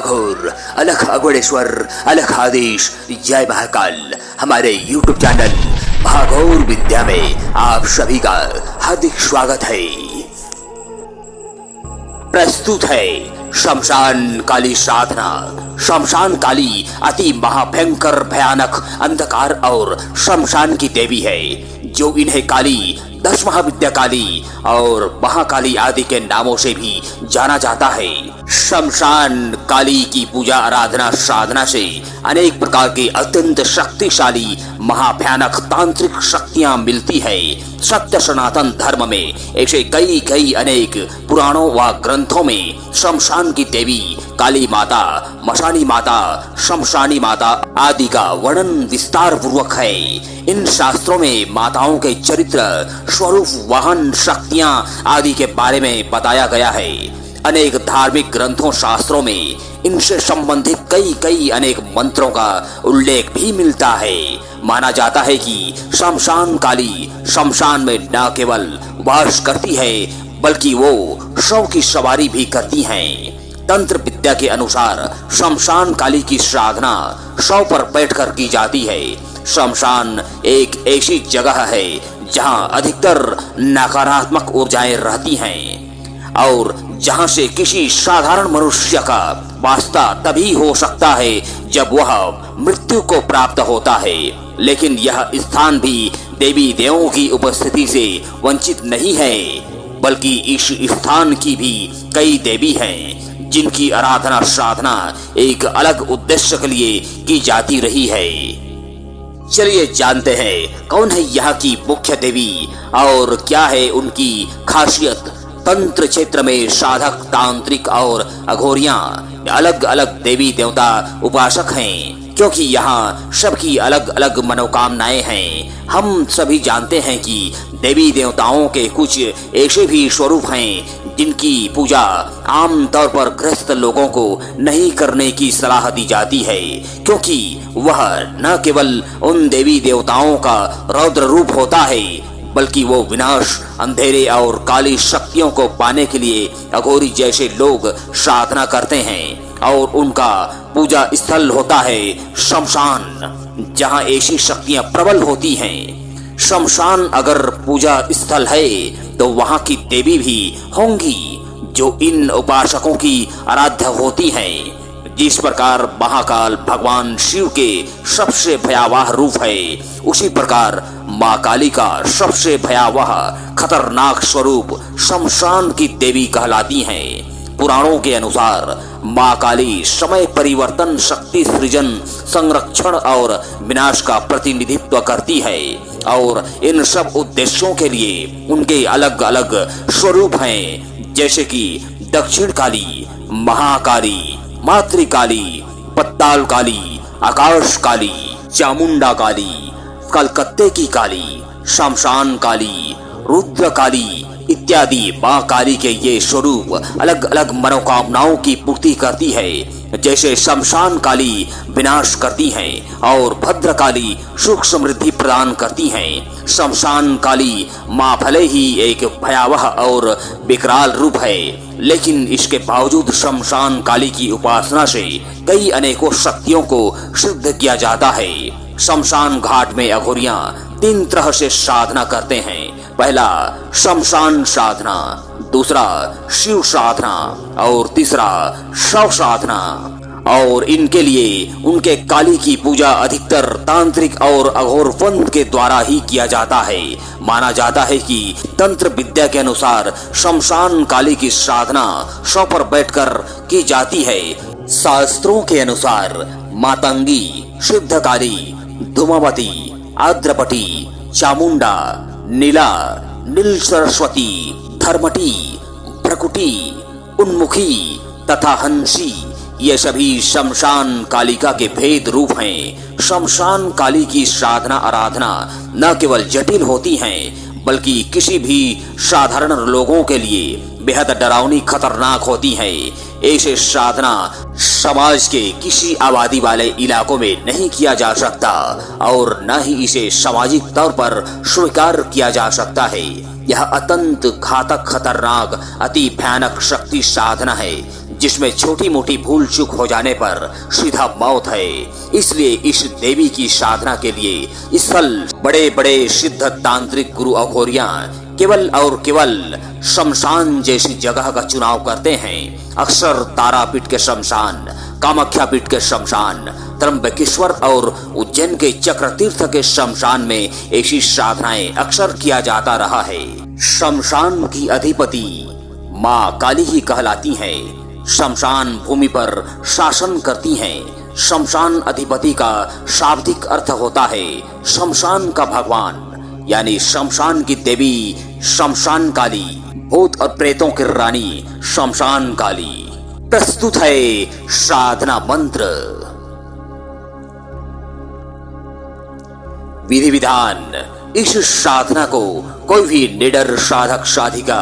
महाघोर, अलख अघोरेश्वर, अलख आदेश, जय महाकाल। हमारे YouTube चैनल महाघोर विद्या में आप सभी का हार्दिक स्वागत है। प्रस्तुत है शमशान काली साधना। शमशान काली अति महाभयंकर भयानक अंधकार और शमशान की देवी है, जो इन्हें काली, 10 महाविद्या काली और महाकाली आदि के नामों से भी जाना जाता है। शमशान काली की पूजा आराधना साधना से अनेक प्रकार के अत्यंत शक्तिशाली महाभयानक तांत्रिक शक्तियां मिलती है। सत्य सनातन धर्म में ऐसे कई अनेक पुराणों व ग्रंथों में शमशान की देवी काली माता, मशानी माता, शमशानी माता आदि का वर्णन विस्तार पूर्वक है। इन शास्त्रों में माताओं के चरित्र, स्वरूप, वाहन, शक्तियां आदि के बारे में बताया गया है। अनेक धार्मिक ग्रंथों शास्त्रों में इनसे संबंधित कई अनेक मंत्रों का उल्लेख भी मिलता है। माना जाता है कि शमशान काली शमशान में न केवल वास करती है, बल्कि वो शव की सवारी भी करती हैं। तंत्र विद्या के अनुसार शमशान काली की साधना शव पर बैठकर की जाती है। शमशान एक ऐसी जगह है जहां अधिकतर नकारात्मक ऊर्जाएं रहती हैं और जहां से किसी साधारण मनुष्य का वास्ता तभी हो सकता है जब वह मृत्यु को प्राप्त होता है। लेकिन यह स्थान भी देवी देवों की उपस्थिति से वंचित नहीं है, बल्कि इस स्थान की भी कई देवी हैं जिनकी आराधना साधना एक अलग उद्देश्य के लिए की जाती रही है। चलिए जानते हैं कौन है यहाँ की मुख्य देवी और क्या है उनकी खासियत। तंत्र क्षेत्र में साधक, तांत्रिक और अघोरियां अलग अलग देवी देवता उपासक हैं, क्योंकि यहाँ सबकी अलग अलग मनोकामनाएं हैं। हम सभी जानते हैं कि देवी देवताओं के कुछ ऐसे भी स्वरूप हैं जिनकी पूजा आम तौर पर गृहस्थ लोगों को नहीं करने की सलाह दी जाती है, क्योंकि वह न केवल उन देवी देवताओं का रौद्र रूप होता है, बल्कि वो विनाश, अंधेरे और काली शक्तियों को पाने के लिए अघोरी जैसे लोग साधना करते हैं और उनका पूजा स्थल होता है शमशान, जहां ऐसी शक्तियां प्रबल होती हैं। शमशान अगर पूजा स्थल है तो वहां की देवी भी होंगी जो इन उपासकों की आराध्य होती हैं। जिस प्रकार महाकाल भगवान शिव के सबसे भयावह रूप है, उसी प्रकार माँ काली का सबसे भयावह खतरनाक स्वरूप शमशान की देवी कहलाती हैं। पुराणों के अनुसार माँ काली समय परिवर्तन, शक्ति सृजन, संरक्षण और विनाश का प्रतिनिधित्व करती है और इन सब उद्देश्यों के लिए उनके अलग अलग स्वरूप हैं, जैसे कि दक्षिण काली, महाकाली, मातृकाली, पत्ताल काली, आकाश काली, चामुंडा काली, कलकत्ते की काली, शमशान काली, रुद्र काली इत्यादि। माँ काली के ये स्वरूप अलग अलग मनोकामनाओं की पूर्ति करती है। जैसे शमशान काली विनाश करती हैं और भद्र काली सुख समृद्धि प्रदान करती हैं। शमशान काली माँ भले ही एक भयावह और विकराल रूप है, लेकिन इसके बावजूद शमशान काली की उपासना से कई अनेकों शक्तियों को सिद्ध किया जाता है। शमशान घाट में अघोरियां 3 तरह से साधना करते हैं। पहला शमशान साधना, दूसरा शिव साधना और तीसरा शव साधना। और इनके लिए उनके काली की पूजा अधिकतर तांत्रिक और अघोर पंथ के द्वारा ही किया जाता है। माना जाता है कि तंत्र विद्या के अनुसार शमशान काली की साधना शव पर बैठकर की जाती है। शास्त्रों के अनुसार मातंगी, सिद्धकाली, धूमावती, आद्रपटी, चामुंडा, नीला, नील सरस्वती, धर्मटी, भ्रकुटी, उन्मुखी तथा हंसी, ये सभी शमशान कालिका के भेद रूप हैं। शमशान काली की साधना आराधना न केवल जटिल होती हैं, बल्कि किसी भी साधारण लोगों के लिए बेहद डरावनी, खतरनाक होती है। ऐसे साधना समाज के किसी आबादी वाले इलाकों में नहीं किया जा सकता और न ही इसे सामाजिक तौर पर स्वीकार किया जा सकता है। यह अत्यंत घातक, खतरनाक, अति भयानक शक्ति साधना है जिसमें छोटी मोटी भूल चूक हो जाने पर सीधा मौत है। इसलिए इस देवी की साधना के लिए स्थल बड़े बड़े सिद्ध तांत्रिक गुरु अघोरियां केवल और केवल शमशान जैसी जगह का चुनाव करते हैं। अक्सर तारापीठ के शमशान, कामाख्या पीठ के शमशान, त्र्यंबकेश्वर और उज्जैन के चक्र तीर्थ के शमशान में ऐसी साधनाएं अक्सर किया जाता रहा है। शमशान की अधिपति माँ काली ही कहलाती है। शमशान भूमि पर शासन करती हैं। शमशान अधिपति का शाब्दिक अर्थ होता है शमशान का भगवान, यानी शमशान की देवी शमशान काली, भूत और प्रेतों की रानी शमशान काली। प्रस्तुत है साधना मंत्र। विधि विधान। इस साधना को कोई भी निडर साधक साधिका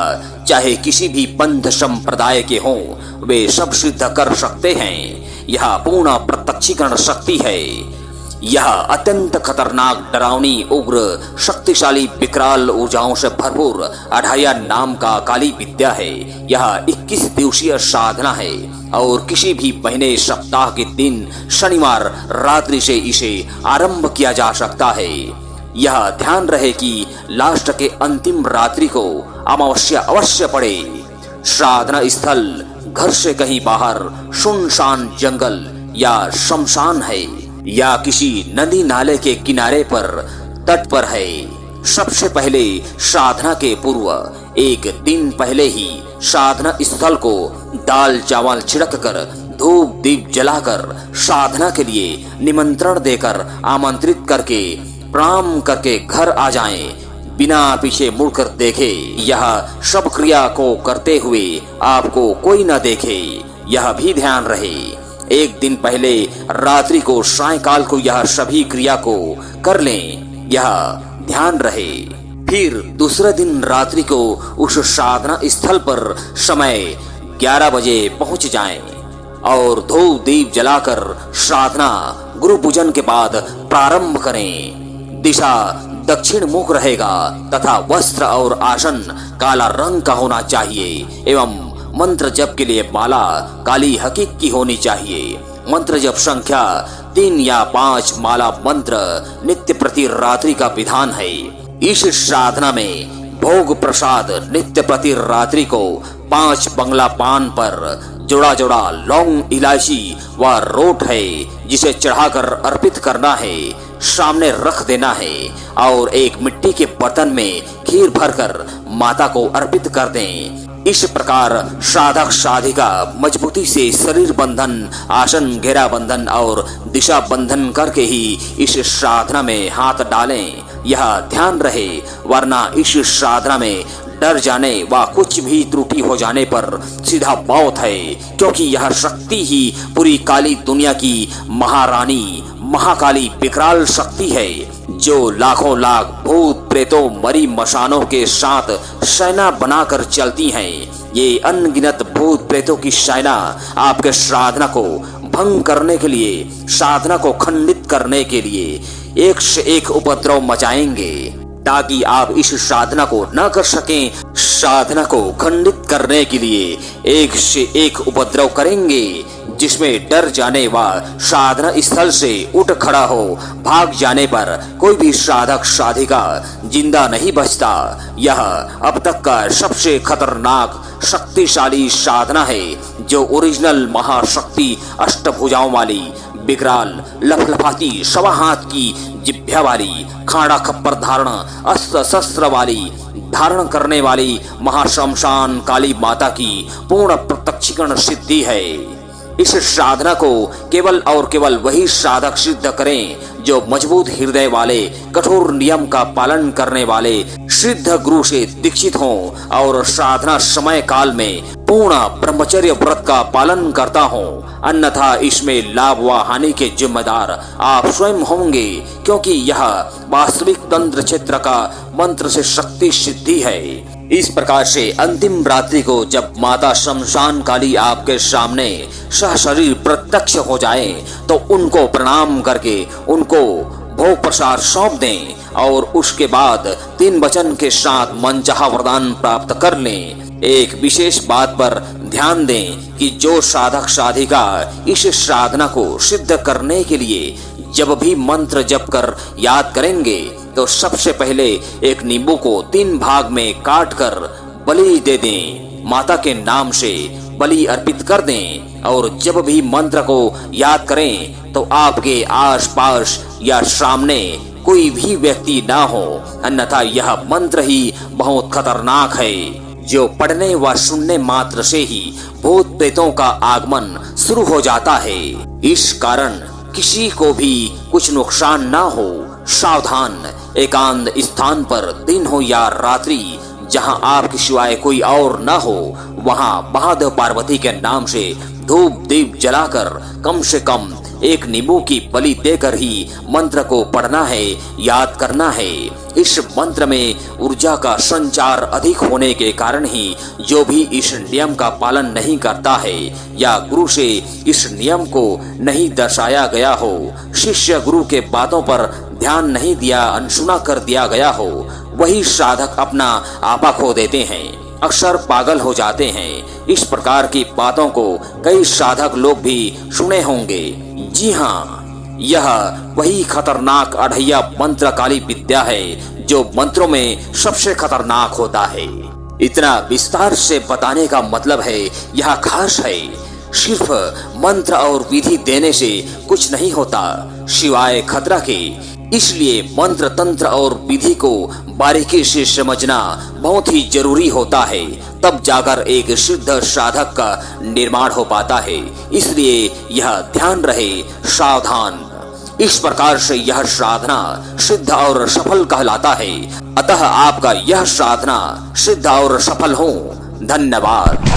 चाहे किसी भी पंथ संप्रदाय के हों, वे सब सिद्ध कर सकते हैं। यह पूर्ण प्रत्यक्षीकरण शक्ति है। यह अत्यंत खतरनाक, डरावनी, उग्र, शक्तिशाली, विकराल ऊर्जाओं से भरपूर अढ़ाया नाम का काली विद्या है। यह 21 दिवसीय साधना है और किसी भी महीने, सप्ताह के दिन, शनिवार रात्रि से इसे आरंभ किया जा सकता है। यह ध्यान रहे कि लास्ट के अंतिम रात्रि को अमावस्या अवश्य पड़े। साधना स्थल घर से कहीं बाहर सुनसान जंगल या शमशान है या किसी नदी नाले के किनारे पर, तट पर है। सबसे पहले साधना के पूर्व एक दिन पहले ही साधना स्थल को दाल चावल छिड़क कर, धूप दीप जलाकर, साधना के लिए निमंत्रण देकर, आमंत्रित करके, प्रणाम करके घर आ जाएं। बिना पीछे मुड़कर देखे। यह सब क्रिया को करते हुए आपको कोई न देखे, यह भी ध्यान रहे। एक दिन पहले रात्रि को, सायंकाल को यह सभी क्रिया को कर लें, यह ध्यान रहे। फिर दूसरे दिन रात्रि को उस साधना स्थल पर समय 11 बजे पहुंच जाएं और धूप दीप जलाकर साधना गुरु पूजन के बाद प्रारंभ करें। दिशा दक्षिण मुख रहेगा तथा वस्त्र और आसन काला रंग का होना चाहिए एवं मंत्र जप के लिए माला काली हकीक की होनी चाहिए। मंत्र जप संख्या 3 या 5 माला मंत्र नित्य प्रति रात्रि का विधान है। इस साधना में भोग प्रसाद नित्य प्रति रात्रि को 5 बंगला पान पर जोड़ा जोड़ा लौंग, इलायची व रोट है जिसे चढ़ाकर अर्पित करना है, सामने रख देना है और एक मिट्टी के बर्तन में खीर भरकर माता को अर्पित कर दें। इस प्रकार साधक साधिका मजबूती से शरीर बंधन, आसन घेरा बंधन और दिशा बंधन करके ही इस साधना में हाथ डालें। यह ध्यान रहे, वरना इस साधना में डर जाने व कुछ भी त्रुटि हो जाने पर सीधा मौत है, क्योंकि यह शक्ति ही पूरी काली दुनिया की महारानी, महाकाली विकराल शक्ति है, जो लाखों लाख भूत प्रेतों, मरी मशानों के साथ सेना बनाकर चलती हैं। ये अनगिनत भूत प्रेतों की सेना आपके साधना को भंग करने के लिए, साधना को खंडित करने के लिए एक से एक उपद्रव मचाएंगे ताकि आप इस साधना को न कर सकें। साधना को खंडित करने के लिए एक से एक उपद्रव करेंगे, जिसमें डर जाने व साधना स्थल से उठ खड़ा हो भाग जाने पर कोई भी साधक साधिका जिंदा नहीं बचता। यह अब तक का सबसे खतरनाक शक्तिशाली साधना है, जो ओरिजिनल महाशक्ति अष्टभुजाओं वाली, विकराल लफलफाती 1.25 हाथ की जिभ्या वाली, खाड़ा खप्पर धारण, अस्त्र शस्त्र वाली धारण करने वाली महाशमशान काली माता की पूर्ण प्रत्यक्षीकरण सिद्धि है। इस साधना को केवल और केवल वही साधक सिद्ध करें जो मजबूत हृदय वाले, कठोर नियम का पालन करने वाले सिद्ध गुरु से दीक्षित हों और साधना समय काल में पूर्ण ब्रह्मचर्य व्रत का पालन करता हूँ। अन्यथा इसमें लाभ व हानि के जिम्मेदार आप स्वयं होंगे, क्योंकि यह वास्तविक तंत्र क्षेत्र का मंत्र से शक्ति सिद्धि है। इस प्रकार से अंतिम रात्रि को जब माता शमशान काली आपके सामने सशरीर प्रत्यक्ष हो जाए, तो उनको प्रणाम करके उनको भोग प्रसाद सौंप दें और उसके बाद 3 वचन के साथ मनचाहा वरदान प्राप्त कर लें। एक विशेष बात पर ध्यान दें कि जो साधक साधिका इस साधना को सिद्ध करने के लिए जब भी मंत्र जप कर याद करेंगे तो सबसे पहले एक नींबू को 3 भाग में काट कर बलि दे दें, माता के नाम से बलि अर्पित कर दें और जब भी मंत्र को याद करें तो आपके आसपास या सामने कोई भी व्यक्ति ना हो, अन्यथा यह मंत्र ही बहुत खतरनाक है जो पढ़ने व सुनने मात्र से ही भूत प्रेतों का आगमन शुरू हो जाता है। इस कारण किसी को भी कुछ नुकसान ना हो। सावधान, एकांत स्थान पर दिन हो या रात्रि जहां आपके सिवाय कोई और न हो वहां महादेव पार्वती के नाम से धूप दीप जलाकर कम से कम एक नींबू की बलि देकर ही मंत्र को पढ़ना है, याद करना है। इस मंत्र में ऊर्जा का संचार अधिक होने के कारण ही जो भी इस नियम का पालन नहीं करता है या गुरु से इस नियम को नहीं दर्शाया गया हो, शिष्य गुरु के बातों पर ध्यान नहीं दिया, अनसुना कर दिया गया हो, वही साधक अपना आपा खो देते हैं, अक्सर पागल हो जाते हैं। इस प्रकार की बातों को कई साधक लोग भी सुने होंगे। जी हाँ, यह वही खतरनाक अढ़ैया मंत्र काली विद्या है जो मंत्रों में सबसे खतरनाक होता है। इतना विस्तार से बताने का मतलब है यह खास है। सिर्फ मंत्र और विधि देने से कुछ नहीं होता सिवाय खतरा के, इसलिए मंत्र तंत्र और विधि को बारीकी से समझना बहुत ही जरूरी होता है, तब जाकर एक सिद्ध साधक का निर्माण हो पाता है। इसलिए यह ध्यान रहे, सावधान। इस प्रकार से यह साधना सिद्ध और सफल कहलाता है। अतः आपका यह साधना सिद्ध और सफल हो। धन्यवाद।